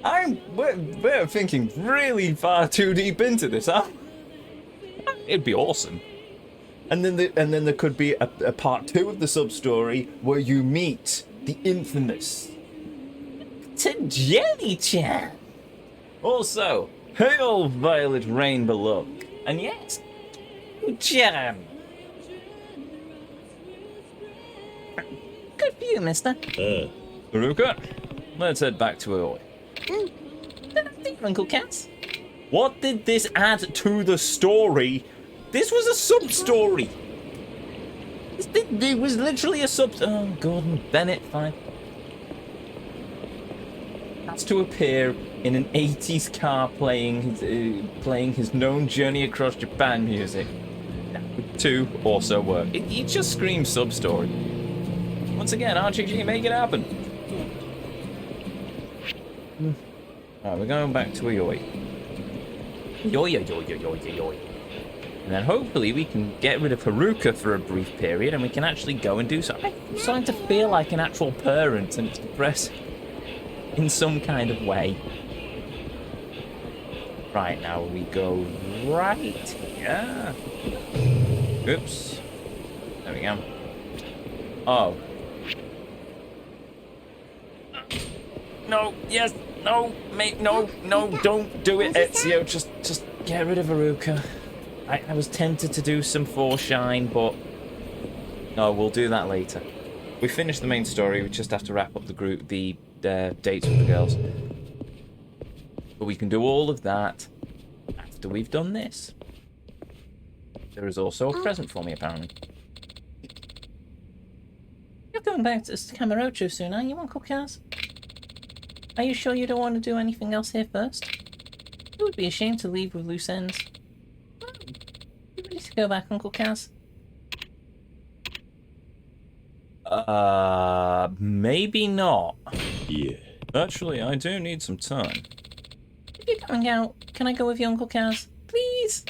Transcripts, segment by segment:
We're thinking really far too deep into this, huh? It'd be awesome. And then there could be a part 2 of the sub-story where you meet the infamous Jelly-chan. Also, hail Violet Rain beloved. And yes, Jam. Good for you, mister. Haruka, let's head back to Aoi. Uncle Cass. What did this add to the story? This was a sub-story. It was literally a sub... Oh, Gordon Bennett, fine. Has to appear in an 80s car playing his known Journey Across Japan music. That would too also work. It just screams sub-story. Once again, RGG, make it happen. Alright, we're going back to Aoi. Yoy. And then hopefully we can get rid of Haruka for a brief period and we can actually go and do something. I'm starting to feel like an actual parent and it's depressing in some kind of way. Right, now we go right here. Oops. There we go. Oh. No, yes, no, mate, no, don't do it, Ezio. Just get rid of Haruka. I was tempted to do some foreshine, but no, we'll do that later. We finished the main story. We just have to wrap up the dates with the girls. But we can do all of that after we've done this. There is also a present for me, apparently. You're going back to Kamurocho soon, aren't you, Uncle Kaz? Are you sure you don't want to do anything else here first? It would be a shame to leave with loose ends. You ready to go back, Uncle Kaz? Maybe not. Yeah. Actually, I do need some time. If you're going out, can I go with you, Uncle Kaz? Please?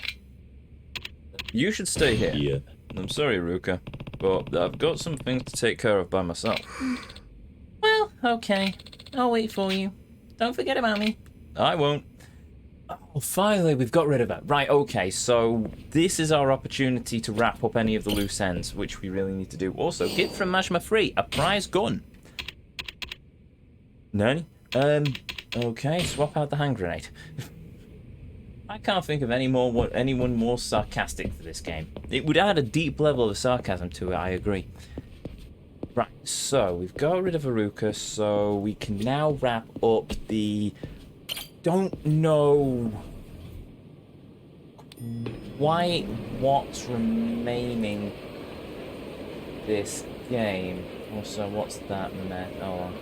You should stay here. Yeah. I'm sorry, Ruka, but I've got some things to take care of by myself. Well, okay. I'll wait for you. Don't forget about me. I won't. Oh, finally, we've got rid of it. Right, okay, so this is our opportunity to wrap up any of the loose ends, which we really need to do. Also, gift from Majima Free, a prize gun. Nani? Okay, swap out the hand grenade. I can't think of anyone more sarcastic for this game. It would add a deep level of sarcasm to it, I agree. Right, so we've got rid of Haruka, so we can now wrap up the... Don't know what's remaining this game. Also, what's that met? Oh,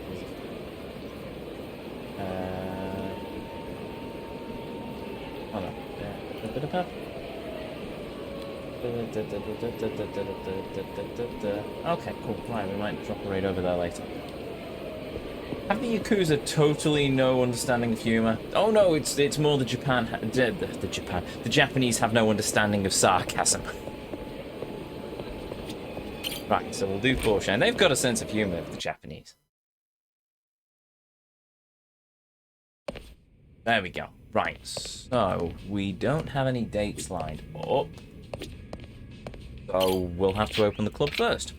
hold on. Okay, cool. Right, we might drop a raid over there later. Have the Yakuza totally no understanding of humor? Oh no, it's more the Japanese have no understanding of sarcasm. Right, so we'll do foreshadowing. They've got a sense of humor, the Japanese. There we go. Right, so we don't have any dates lined up. So we'll have to open the club first.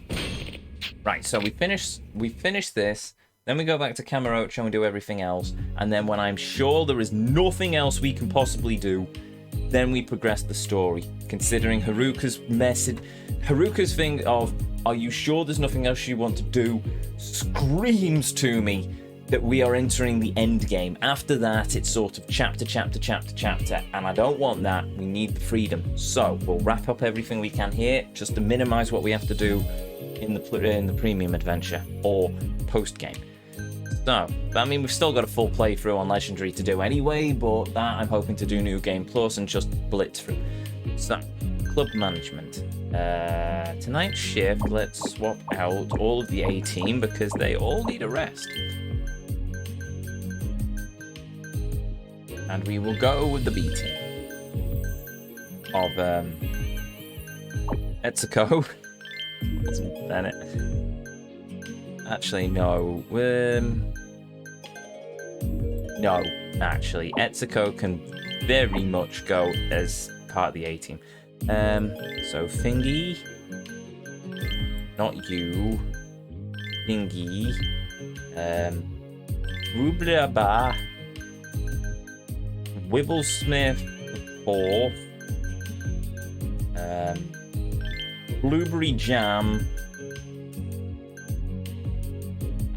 Right, so we finish this, then we go back to Kamurocho and do everything else, and then when I'm sure there is nothing else we can possibly do, then we progress the story. Considering Haruka's message, Haruka's thing of, are you sure there's nothing else you want to do, screams to me that we are entering the end game. After that, it's sort of chapter, and I don't want that. We need the freedom. So we'll wrap up everything we can here, just to minimize what we have to do in the premium adventure or post game. So, I mean, we've still got a full playthrough on Legendary to do anyway, but that I'm hoping to do New Game Plus and just blitz through. So, club management. Tonight's shift, let's swap out all of the A team because they all need a rest. And we will go with the B team of Etsuko. Bennett. Actually, no. No, actually, Etsuko can very much go as part of the A team. So Thingy, not you, Thingy, Rublaba, Wibblesmith the fourth, Blueberry Jam,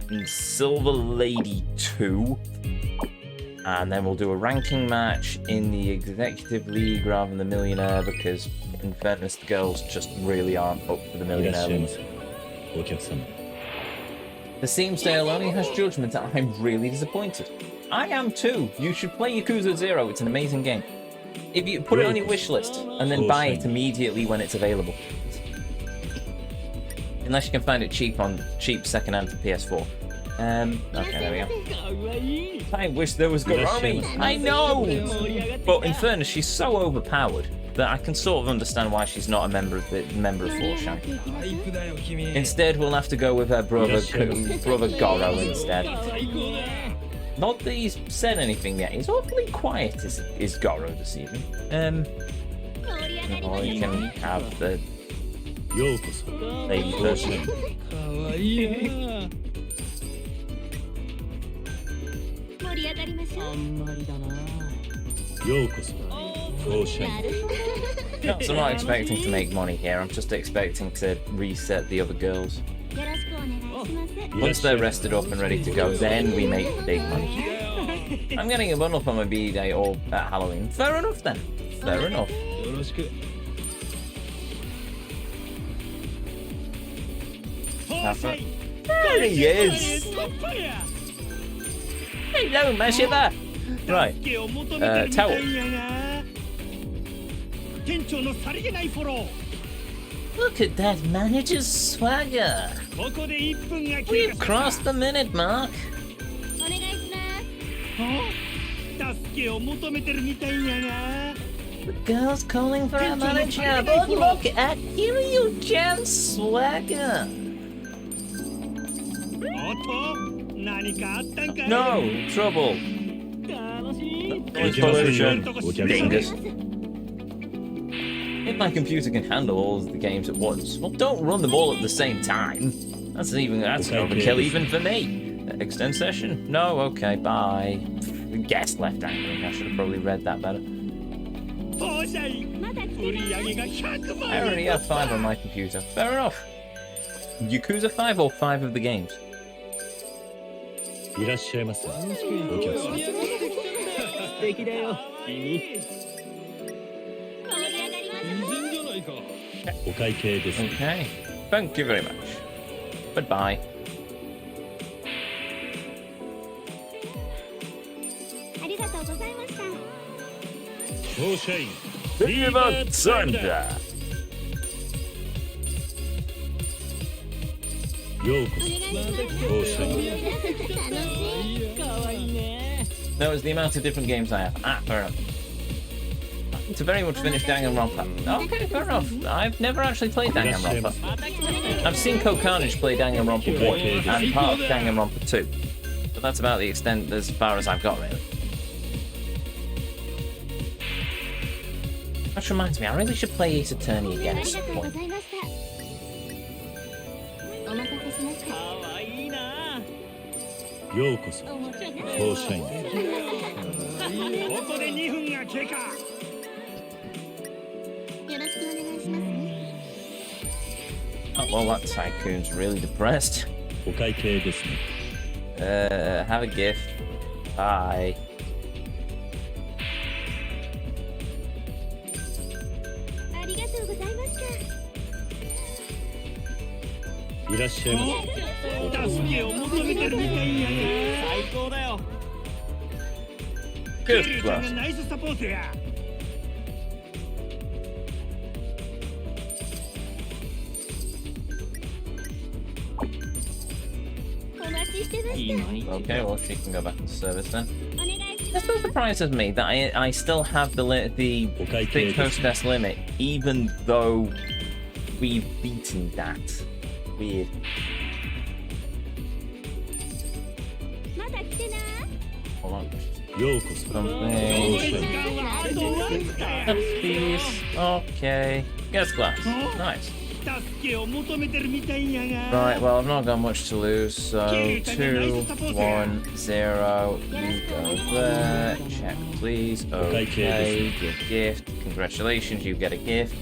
and Silver Lady 2. And then we'll do a ranking match in the Executive League rather than the Millionaire, because in fairness, the girls just really aren't up for the Millionaire League. The Steam sale only has Judgment, and I'm really disappointed. I am too. You should play Yakuza 0, it's an amazing game. If you put it on your wish list, and then buy it immediately when it's available. Unless you can find it cheap second-hand for PS4. Okay, there we go. I wish there was Kiwami. I know! But in fairness, she's so overpowered that I can sort of understand why she's not a member of Forshine. Instead, we'll have to go with her brother Goro instead. Not that he's said anything yet. He's awfully quiet, is Goro this evening. Or you can have the lady person. No, so I'm not expecting to make money here, I'm just expecting to reset the other girls. Once they're rested up and ready to go, then we make the big money. I'm getting a bundle for my B-Day or at Halloween. Fair enough then. Fair enough. There he is! Hello, Mashiba! Right. Towel. Look at that manager's swagger. We've crossed the minute mark. The girl's calling for a manager, but look at Kiryu-chan's swagger. No! Trouble! Dingus. If my computer can handle all of the games at once, well, don't run them all at the same time. That's overkill even for me. Extend session? No? Okay, bye. The guest left angry. I should have probably read that better. I already have 5 on my computer. Fair enough. Yakuza 5 or 5 of the games? Okay. Thank you very much. Goodbye. Viva Santa! That was the amount of different games I have. Ah, fair enough. To very much finish Danganronpa. Okay, fair enough. I've never actually played Danganronpa. I've seen Carnage play Danganronpa 1 and part of Danganronpa 2. But that's about the extent as far as I've got, really. Which reminds me, I really should play Ace Attorney again at some point. Oh, well, that tycoon's really depressed. Have a gift. Bye. Good class. Okay, well, she can go back into service then. It still surprises me that I still have the thick hostess limit, even though we've beaten that. Weird. Hold on. Something. Please. Okay. Guest class. Nice. Right, well, I've not got much to lose, so 2, 1, 0. You go there. Check, please. Okay. Give gift. Congratulations, you get a gift.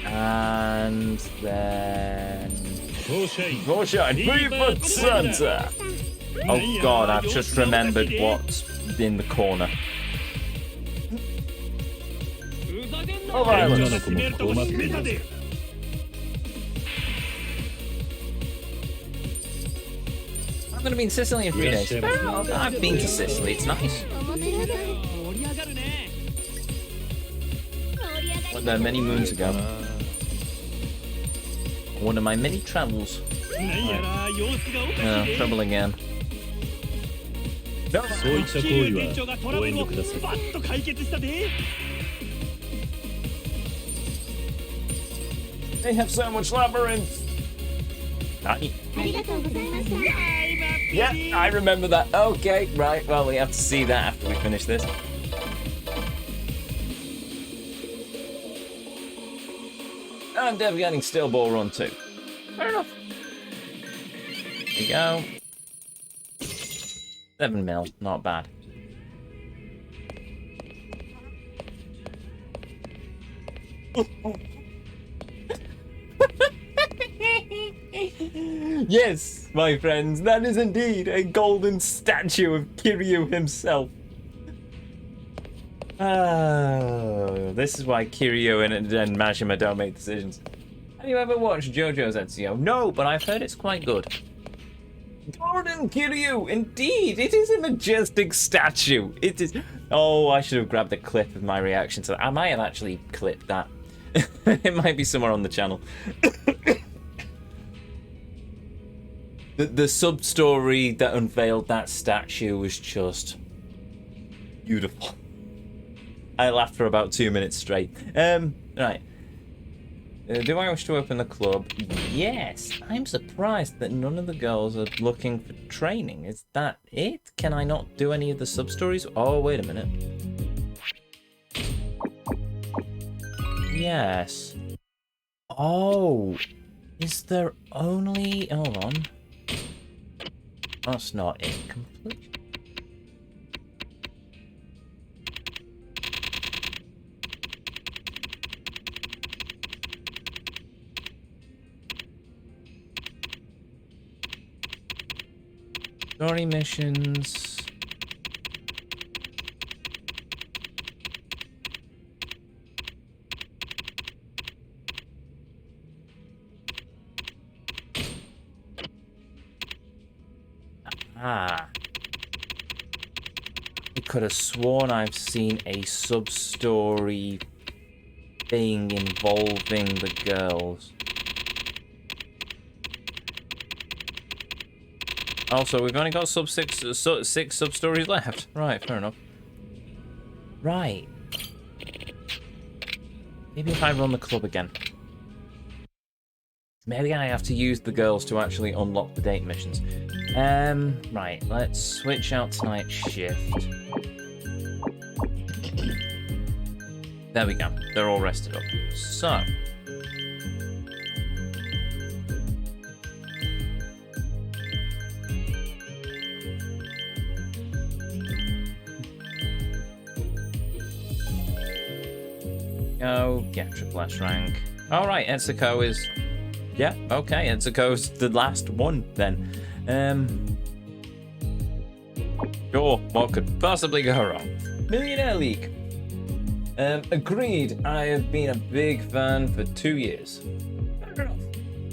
And then. Vortex, Prefect Center! Oh god, I've just remembered what's in the corner. Oh, violence. I'm gonna be in Sicily in 3 days. I've been to Sicily, it's nice. Went there many moons ago. One of my many travels. Trouble again. No. They have so much labyrinth. Yeah, I remember that. Okay, right. Well, we have to see that after we finish this. I'm definitely getting Steel Ball Run too. Fair enough. There you go. 7 mil, not bad. Yes, my friends, that is indeed a golden statue of Kiryu himself. Oh, this is why Kiryu and Majima don't make decisions. Have you ever watched JoJo's Ezio? No, but I've heard it's quite good. Golden Kiryu, indeed, it is a majestic statue. It is. Oh, I should have grabbed a clip of my reaction to that. I might have actually clipped that. It might be somewhere on the channel. The sub-story that unveiled that statue was just beautiful. I laughed for about 2 minutes straight. Right. Do I wish to open the club? Yes. I'm surprised that none of the girls are looking for training. Is that it? Can I not do any of the sub-stories? Oh, wait a minute. Yes. Oh. Is there only... Hold on. That's not it. Complete. Story missions. Ah. I could have sworn I've seen a sub-story thing involving the girls. Oh, so we've only got six sub-stories left. Right, fair enough. Right. Maybe if I run the club again. Maybe I have to use the girls to actually unlock the date missions. Right, let's switch out tonight's shift. There we go. They're all rested up. So. Go, get triple S rank. Alright, Etsuko is... Yeah, okay, Etsuko's the last one then. Sure, what could possibly go wrong? Millionaire League. Agreed, I have been a big fan for 2 years. Fair enough.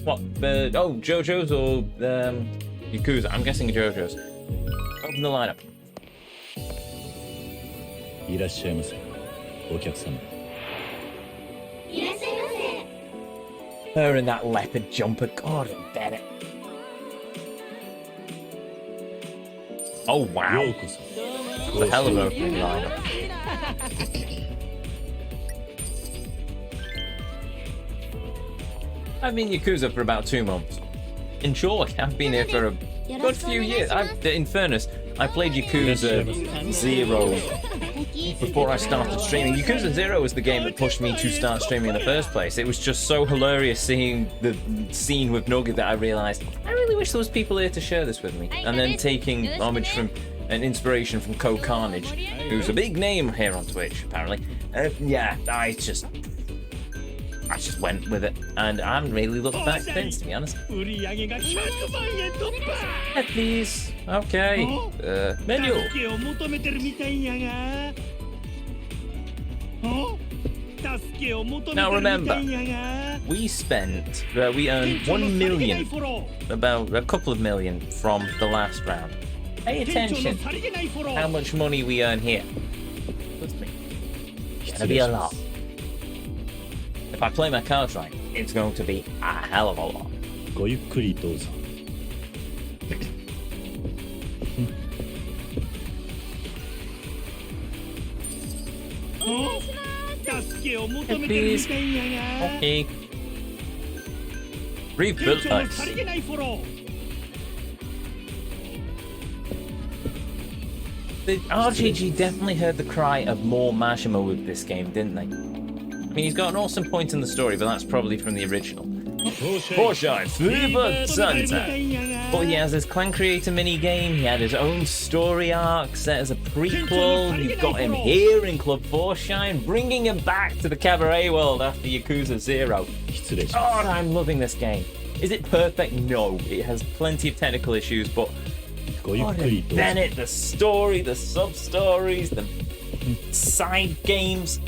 What, oh, JoJo's or Yakuza? I'm guessing JoJo's. Open the lineup. いらっしゃいませ、お客様。 Her in that leopard jumper, God damn it. Oh wow. The hell of an opening lineup. I've been Yakuza for about 2 months. In short, I've been here for Good few years. In fairness, I played Yakuza 0 before I started streaming. Yakuza 0 was the game that pushed me to start streaming in the first place. It was just so hilarious seeing the scene with Nugget that I realized, I really wish there was people here to share this with me. And then taking homage from and inspiration from Carnage, who's a big name here on Twitch, apparently. Yeah, I just went with it, and I haven't really looked back since, to be honest. Yeah, please. Okay. Menu. Now remember, we earned 1 million, about a couple of million from the last round. Pay attention how much money we earn here. Trust me, it's gonna be a lot. If I play my cards right, it's going to be a hell of a lot. ごゆっくりどうぞ。Please. Okay. Rebuild us. The RGG definitely heard the cry of more Majima with this game, didn't they? I mean, he's got an awesome point in the story, but that's probably from the original. Porsche, Super Santa. But he has his Clan Creator minigame, he had his own story arc set as a prequel, you've got him here in Club Forshine, bringing him back to the cabaret world after Yakuza 0. God, I'm loving this game. Is it perfect? No. It has plenty of technical issues, but Bennett, the story, the sub-stories, the side games,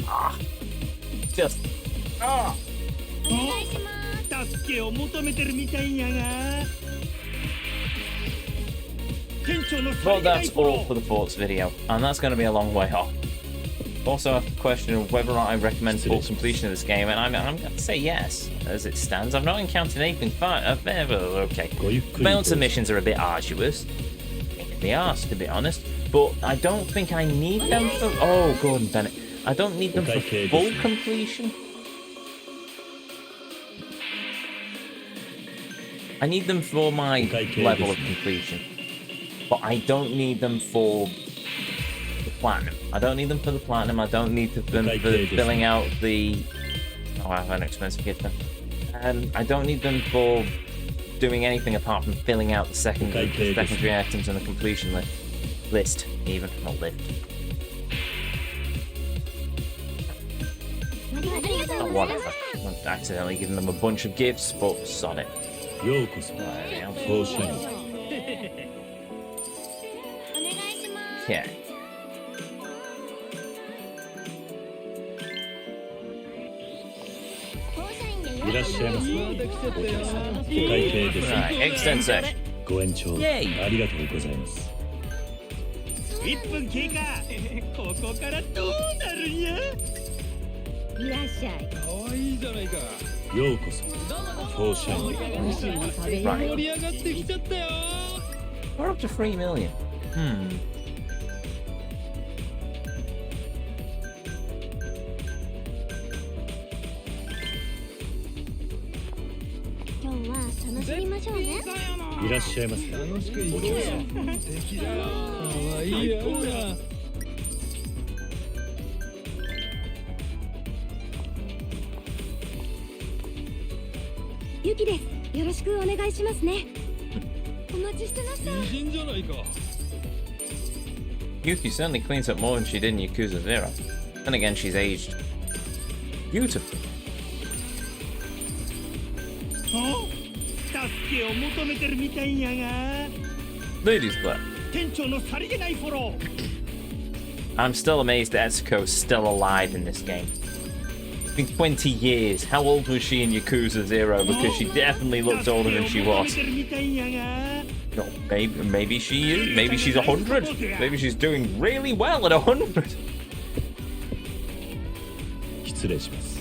Well, that's all for the Forts video, and that's going to be a long way off. Also, I have to question whether or not I recommend full completion of this game, and I'm going to say yes, as it stands. I've not encountered anything fine. Okay. Mail submissions are a bit arduous. They are, to be honest, but I don't think I need them for... Oh, Gordon Bennett. I don't need them for full completion. I need them for my level of completion, but I don't need them for the platinum. I don't need them for the platinum. I don't need them for filling out the... Oh, I have an expensive gift then. I don't need them for doing anything apart from filling out the secondary items in the completion list, even, not lift. Oh, whatever. I'm accidentally giving them a bunch of gifts, but sod it. Yeah. Right, extend session. Yay! ありがとうございます。1分経過。ここからどうなるんや。いらっしゃい。可愛いじゃないか。ようこそ。フォーシャイン。盛り上がってきちゃったよ。We're up to 3 million.いらっしゃいませ。お客様。いいよ。ゆきです。よろしくお願いしますね。お待ちしてました。美人じゃないか。 Yuki certainly cleans up more than she did in Yakuza 0. Then again, she's aged beautifully. Ladies Black. I'm still amazed that Etsuko's still alive in this game. It's been 20 years. How old was she in Yakuza 0? Because she definitely looked older than she was. No, maybe she is. Maybe she's 100. Maybe she's doing really well at 100. 失礼します。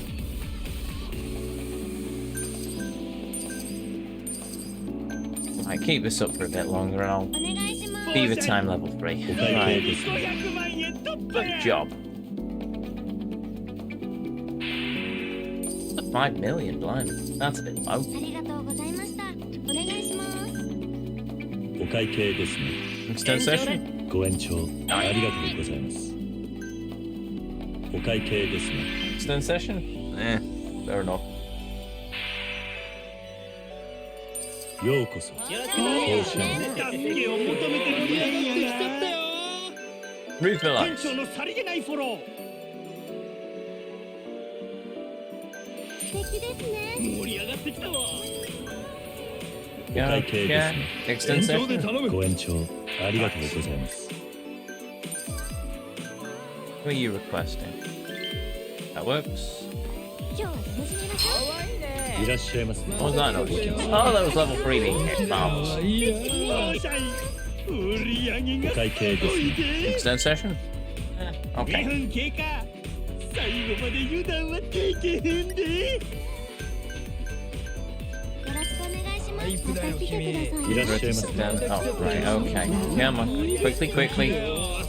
I keep this up for a bit longer and I'll Fever Time level 3. Right. Good job. 5 million, blimey. That's a bit low. お会計ですね。 Extend session? ご延長ありがとうございます。お会計ですね。 Extend session? Fair enough. ようこそ。助けを求めて盛り上がってきちゃったよ。 Refill 店 ice. 長のさりげないフォロー。素敵ですね。盛り上がってきたわ。お会計ですね。 Extend 延長で session? 頼む。ご延長ありがとうございます。 What are you requesting? That works. 今日は楽しみましょう。いらっしゃいませ。 What was that notification? Oh, that was level 3 being hit. Marvelous. よっしゃい。売り上げがお会計ですね。 Extend session? 2 Okay. 分経過。最後まで油断はできへんで。よろしくお願いします。また来てください。いらっしゃいま Sit せ。 down. Oh, right. Okay. Come on. Quickly, quickly.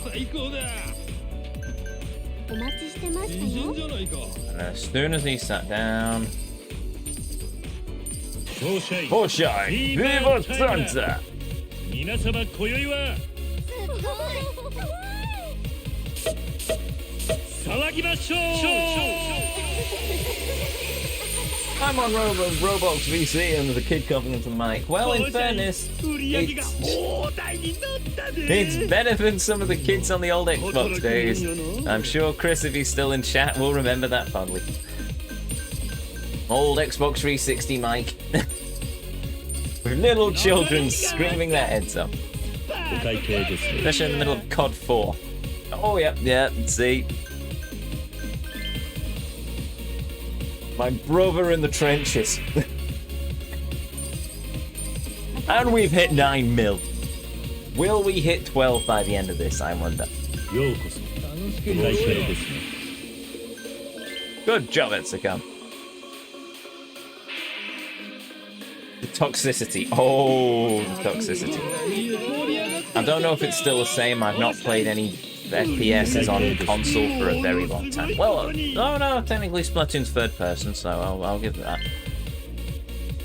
最高だ。お待ちしてましたよ。じゃないか。 And as soon as he sat down. 勝者い Bullshine! Viva Santa! 皆様今宵はすごい。騒ぎましょう。 I'm on Roblox VC under the Kid Covenant of Mike. Well, in fairness, 売り上げが it's 大台になったで。 it's better than some of the kids on the old Xbox days. I'm sure Chris, if he's still in chat, will remember that fondly. Old Xbox 360 Mike. With little children screaming their heads off. お会計ですね。 Especially in the middle of COD 4. Oh, yeah, see. My brother in the trenches. And we've hit 9 mil. Will we hit 12 by the end of this, I wonder? ようこそ。お会計ですね。 Good job, Ezio. The toxicity. Oh, the toxicity. I don't know if it's still the same. I've not played any FPSs on console for a very long time. Well, no, technically Splatoon's third person, so I'll give it that.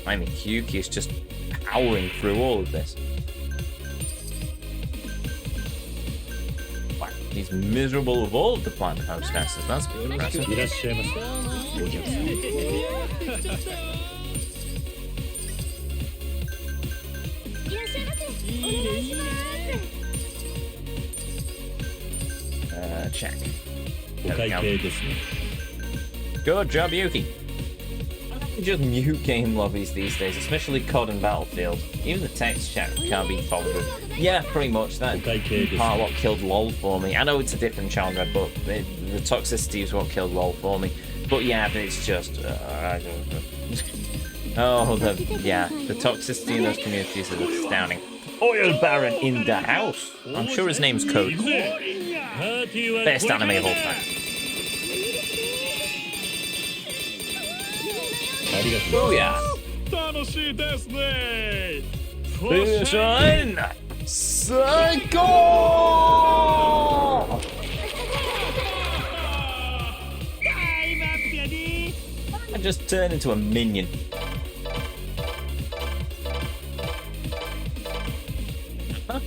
I mean, Hyuki is just powering through all of this. Wow, he's miserable of all of the plant hostesses. That's impressive. いらっしゃいませ。お客様。いらっしゃいませ。お願いします。 Check. お会計ですね。 Good job, Yuki. Just mute game lobbies these days, especially COD and Battlefield. Even the text chat can't be bothered with. Yeah, pretty much. That part what killed LOL for me. I know it's a different genre, but the toxicity is what killed LOL for me. But yeah, but it's just... I don't know. The toxicity in those communities is astounding. Oil Baron in the house. I'm sure his name's Code. Best anime of all time. ありがとう。 Booyah! 楽しいですね。 Fishline! Psycho! I just turned into a minion. Huh?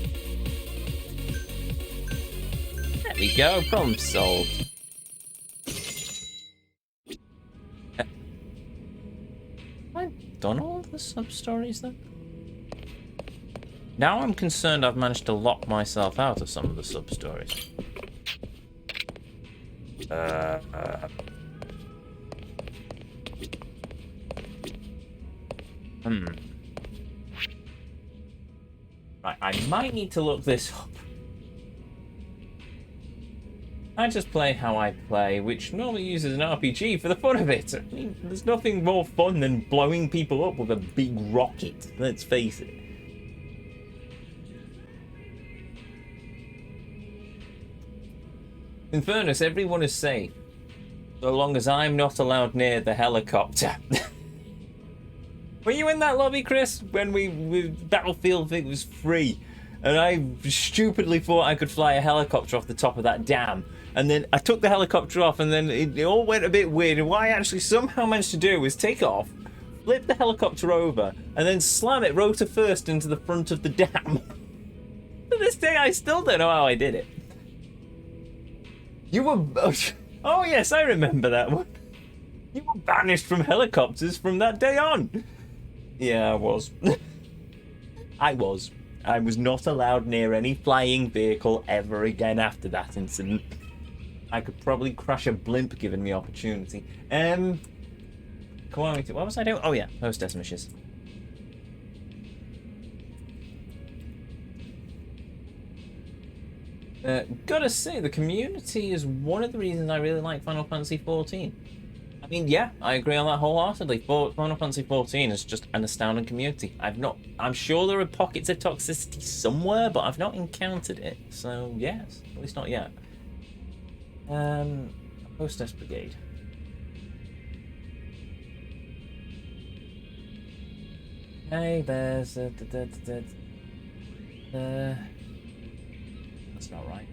There we go, problem solved. I've done all the sub-stories then? Now I'm concerned I've managed to lock myself out of some of the sub-stories. Right, I might need to look this up. I just play how I play, which normally uses an RPG for the fun of it. I mean, there's nothing more fun than blowing people up with a big rocket, let's face it. In fairness, everyone is safe, so long as I'm not allowed near the helicopter. Were you in that lobby, Chris, when Battlefield it was free? And I stupidly thought I could fly a helicopter off the top of that dam. And then I took the helicopter off and then it all went a bit weird. And what I actually somehow managed to do was take off, flip the helicopter over, and then slam it rotor first into the front of the dam. this day, I still don't know how I did it. You were... Oh, yes, I remember that one. You were banished from helicopters from that day on. Yeah, I was. I was. I was not allowed near any flying vehicle ever again after that incident. I could probably crash a blimp given the opportunity. Kiwami, what was I doing? Oh yeah, hostess missions. Gotta say, the community is one of the reasons I really like Final Fantasy XIV. I mean, yeah, I agree on that wholeheartedly. Final Fantasy XIV is just an astounding community. I'm sure there are pockets of toxicity somewhere, but I've not encountered it. So yes, at least not yet. Hostess Brigade. Hey, there's that's not right.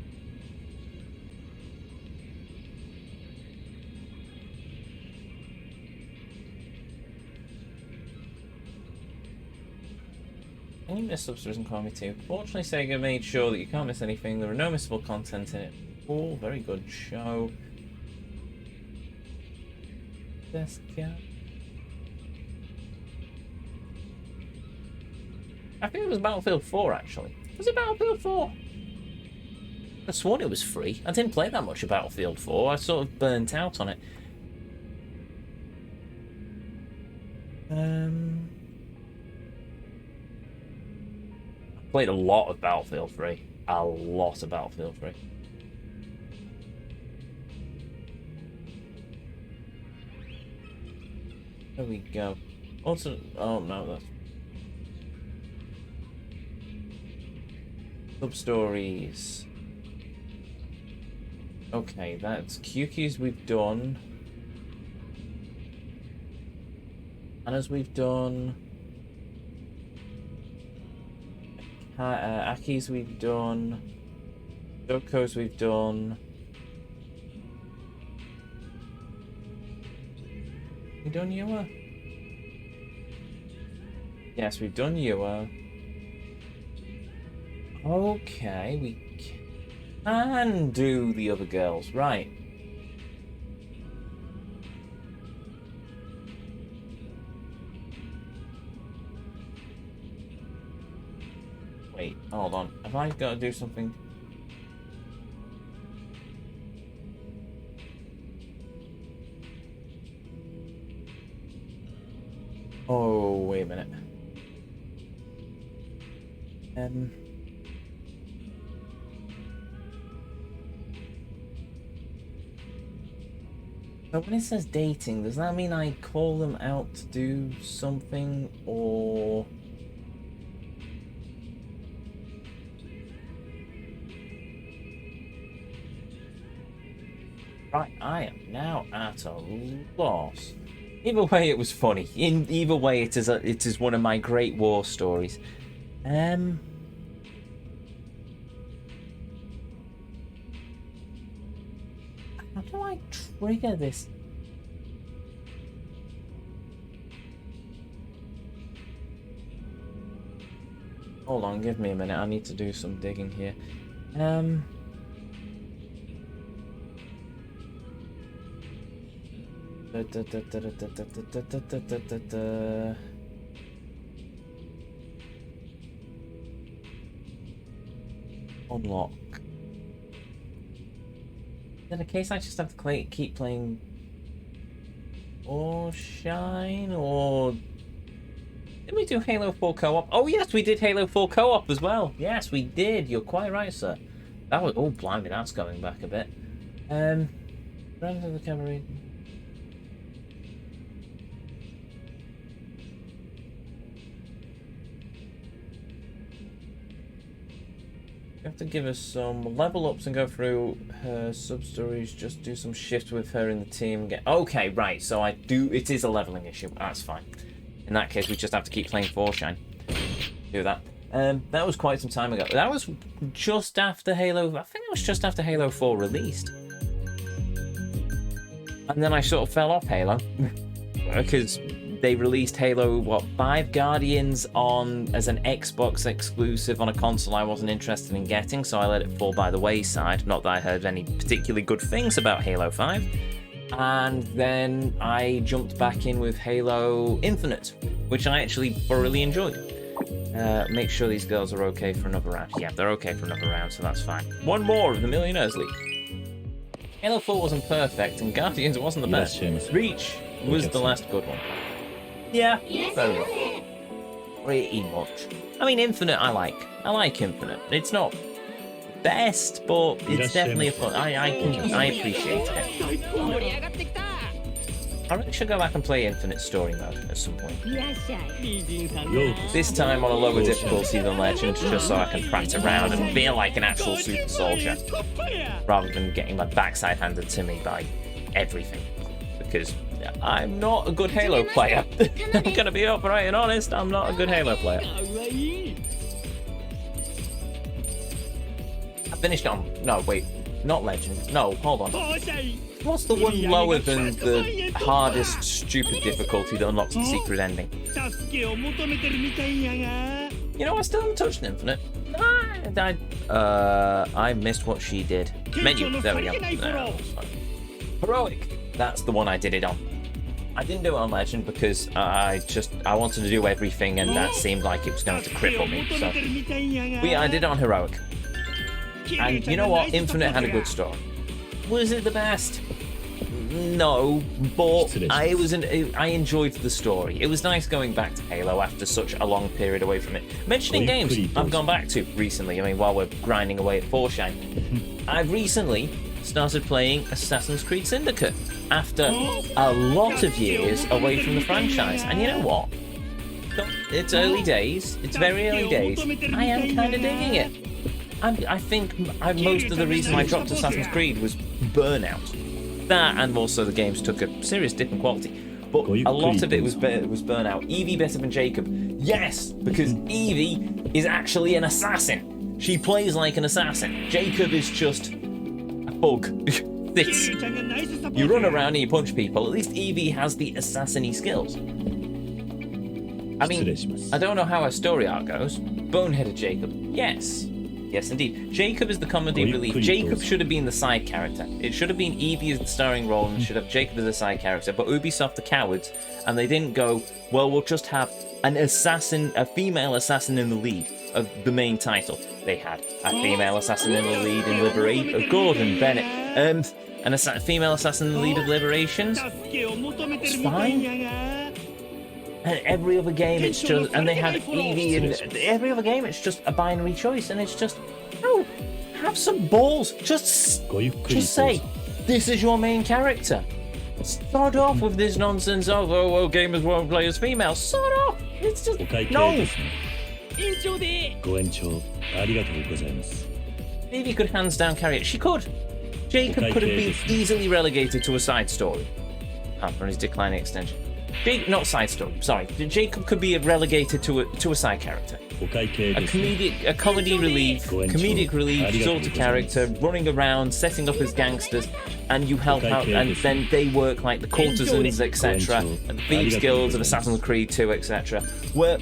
And you miss Substance and Kiwami too. Fortunately, Sega made sure that you can't miss anything. There are no missable content in it. Oh, very good show. This guy. I think it was Battlefield 4 actually. Was it Battlefield 4? I sworn it was free. I didn't play that much of Battlefield 4. I sort of burnt out on it. I played a lot of Battlefield 3. A lot of Battlefield 3. There we go. Also, oh no, that's sub-stories. Okay, that's QQs we've done. And as we've done. Aki's we've done. Doko's we've done. We done Yua? Yes, we've done Yua. Okay, we can do the other girls, right. Wait, hold on. Have I got to do something? Oh, wait a minute. So when it says dating, does that mean I call them out to do something, or... Right, I am now at a loss. Either way, it was funny. In either way, it is one of my great war stories. How do I trigger this? Hold on, give me a minute. I need to do some digging here. Unlock. In a case I just have to keep playing or Shine, or did we do Halo 4 co-op? Oh yes, we did Halo 4 co-op as well. Yes, we did. You're quite right, sir. That was, oh blimey, that's going back a bit. Friends of the Cavalry. You have to give us some level ups and go through her sub-stories, just do some shifts with her in the team. Okay, right, so it is a leveling issue. That's fine. In that case, we just have to keep playing Shine. Do that. That was quite some time ago. That was just after Halo, I think it was just after Halo 4 released. And then I sort of fell off Halo. Because they released Halo 5 Guardians on as an Xbox exclusive on a console I wasn't interested in getting, so I let it fall by the wayside. Not that I heard any particularly good things about Halo 5. And then I jumped back in with Halo Infinite, which I actually thoroughly enjoyed. Make sure these girls are okay for another round. Yeah, they're okay for another round, so that's fine. One more of the Millionaires League. Halo 4 wasn't perfect, and Guardians wasn't the best. Reach was the last good one. Yeah, very well. Pretty much. I mean, Infinite I like. I like Infinite. It's not best, but it's definitely a fun. I appreciate it. I really should go back and play Infinite Story Mode at some point. This time on a lower difficulty than Legend, just so I can prat around and feel like an actual super soldier, rather than getting my backside handed to me by everything. Because I'm not a good Halo player. I'm gonna be upright and honest, I'm not a good Halo player. I finished on... No, wait. Not Legend. No, hold on. What's the one lower than the hardest, stupid difficulty that unlocks the secret ending? You know, I still haven't touched Infinite. I missed what she did. Menu, there we go. Heroic. That's the one I did it on. I didn't do it on Legend because I wanted to do everything, and that seemed like it was going to cripple me. So, but yeah, I did it on Heroic. And you know what? Infinite had a good story. Was it the best? No, but I enjoyed the story. It was nice going back to Halo after such a long period away from it. Mentioning games I've gone back to recently, I mean, while we're grinding away at Forshine, I've recently started playing Assassin's Creed Syndicate after a lot of years away from the franchise. And you know what? It's early days. It's very early days. I am kind of digging it. I think most of the reason I dropped Assassin's Creed was burnout. That, and also the games took a serious dip in quality. But a lot of it was burnout. Evie better than Jacob? Yes, because Evie is actually an assassin. She plays like an assassin. Jacob is just a bug. You run around and you punch people. At least Evie has the assassin-y skills. I mean, I don't know how her story arc goes. Boneheaded Jacob. Yes. Yes, indeed. Jacob is the comedy relief. Jacob should have been the side character. It should have been Evie as the starring role and should have Jacob as a side character. But Ubisoft are cowards, and they didn't go, well, we'll just have an assassin, a female assassin in the lead of the main title. They had a female assassin in the lead in Liberate, Gordon Bennett, and a female assassin in the lead of Liberations. It's fine. And every other game, it's just, and they had Evie, and every other game, it's just a binary choice, and it's just, no, have some balls. Just say, this is your main character. Start off with this nonsense of, oh, gamers won't play as female. Start off. It's just, no. Evie could hands down carry it. She could. Jacob could have been easily relegated to a side story. From his declining extension. Not side story, sorry. Jacob could be relegated to a side character. A comedy relief sort of character, running around, setting up as gangsters, and you help out, and then they work like the courtesans, etc., and the thieves guilds of Assassin's Creed 2, etc., where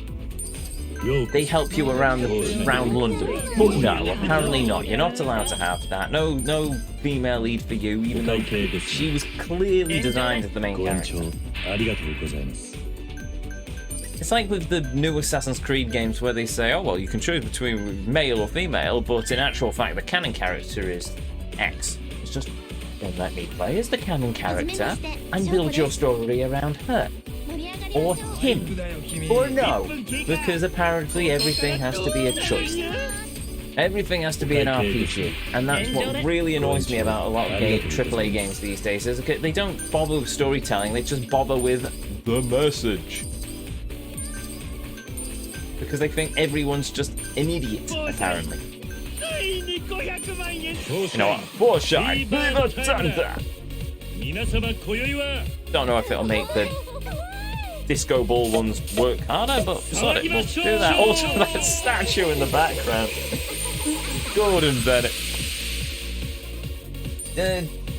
they help you around London. But no, apparently not. You're not allowed to have that. No female lead for you, even though she was clearly designed as the main character. It's like with the new Assassin's Creed games where they say, oh, well, you can choose between male or female, but in actual fact, the canon character is X. It's just, don't let me play as the canon character and build your story around her. Or him. Or no. Because apparently everything has to be a choice. Everything has to be an RPG. And that's what really annoys me about a lot of AAA games these days. Is they don't bother with storytelling, they just bother with the message. Because they think everyone's just an idiot, apparently. You know what? Forshine! Viva Thunder! Don't know if it'll make the disco ball ones work harder, but sod it, we'll do that. Also, that statue in the background. Gordon Bennett.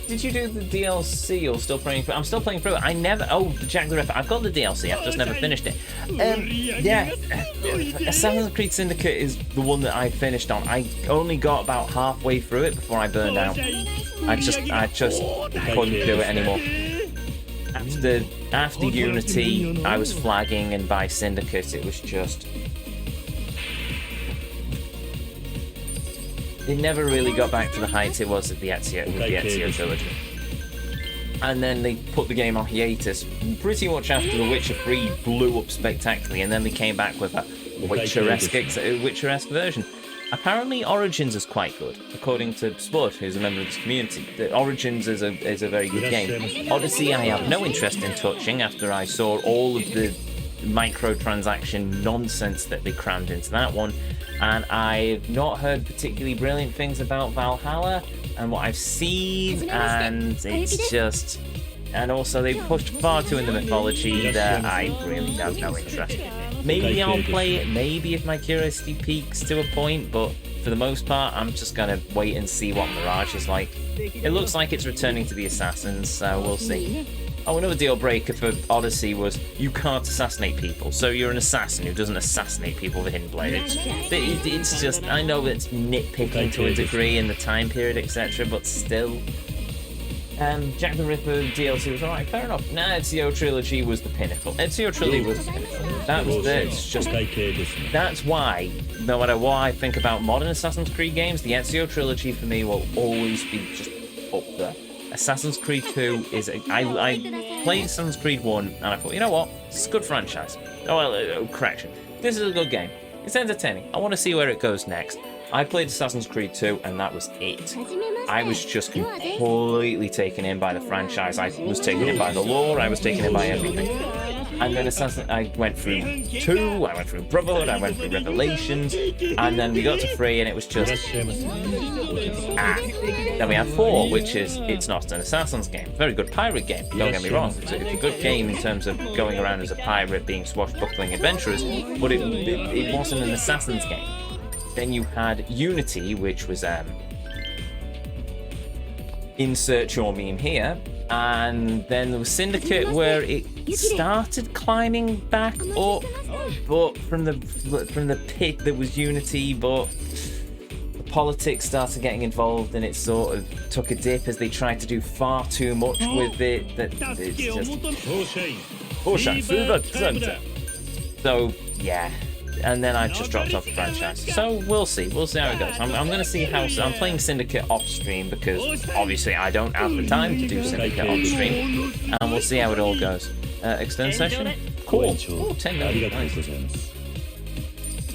Did you do the DLC or still playing through? I'm still playing through it. I never. Oh, the Jack the Ripper. I've got the DLC. I've just never finished it. Yeah, Assassin's Creed Syndicate is the one that I finished on. I only got about halfway through it before I burned out. I just couldn't do it anymore. After Unity, I was flagging, and by Syndicate, it was just. It never really got back to the heights it was at the Ezio trilogy. And then they put the game on hiatus pretty much after The Witcher 3 blew up spectacularly, and then they came back with a Witcher-esque version. Apparently Origins is quite good, according to Spud, who's a member of this community. The Origins is a very good game. Odyssey I have no interest in touching after I saw all of the microtransaction nonsense that they crammed into that one. And I've not heard particularly brilliant things about Valhalla and what I've seen, and it's just... And also they pushed far too in the mythology that I really have no interest in. Maybe I'll play it, maybe if my curiosity peaks to a point, but for the most part I'm just gonna wait and see what Mirage is like. It looks like it's returning to the Assassins, so we'll see. Oh, another deal breaker for Odyssey was you can't assassinate people. So you're an assassin who doesn't assassinate people with hidden blades. It's just, I know it's nitpicking to a degree in the time period, etc., but still. Jack the Ripper DLC was alright, fair enough. Nah, Ezio Trilogy was the pinnacle. Ezio Trilogy was the pinnacle. That was it. It's just, that's why, no matter what I think about modern Assassin's Creed games, the Ezio Trilogy for me will always be just up there. Assassin's Creed 2 is I played Assassin's Creed 1 and I thought, you know what, it's a good franchise. Oh well, correction, this is a good game. It's entertaining. I want to see where it goes next. I played Assassin's Creed 2 and that was it. I was just completely taken in by the franchise. I was taken in by the lore, I was taken in by everything. And then I went through 2, I went through Brotherhood, I went through Revelations, and then we got to 3 and it was just... Then we had 4, which is, it's not an Assassin's game. Very good pirate game, don't get me wrong. It's a good game in terms of going around as a pirate, being swashbuckling adventurers, but it wasn't an Assassin's game. Then you had Unity, which was insert your meme here, and then there was Syndicate, where it started climbing back up, but from the pit that was Unity, but the politics started getting involved, and it sort of took a dip as they tried to do far too much with it. That it's just so yeah. And then I just dropped off the franchise. So we'll see how it goes. I'm going to see how... I'm playing Syndicate off stream because obviously I don't have the time to do Syndicate on stream. And we'll see how it all goes. Extend session? Cool. Oh, 10 minutes. Nice.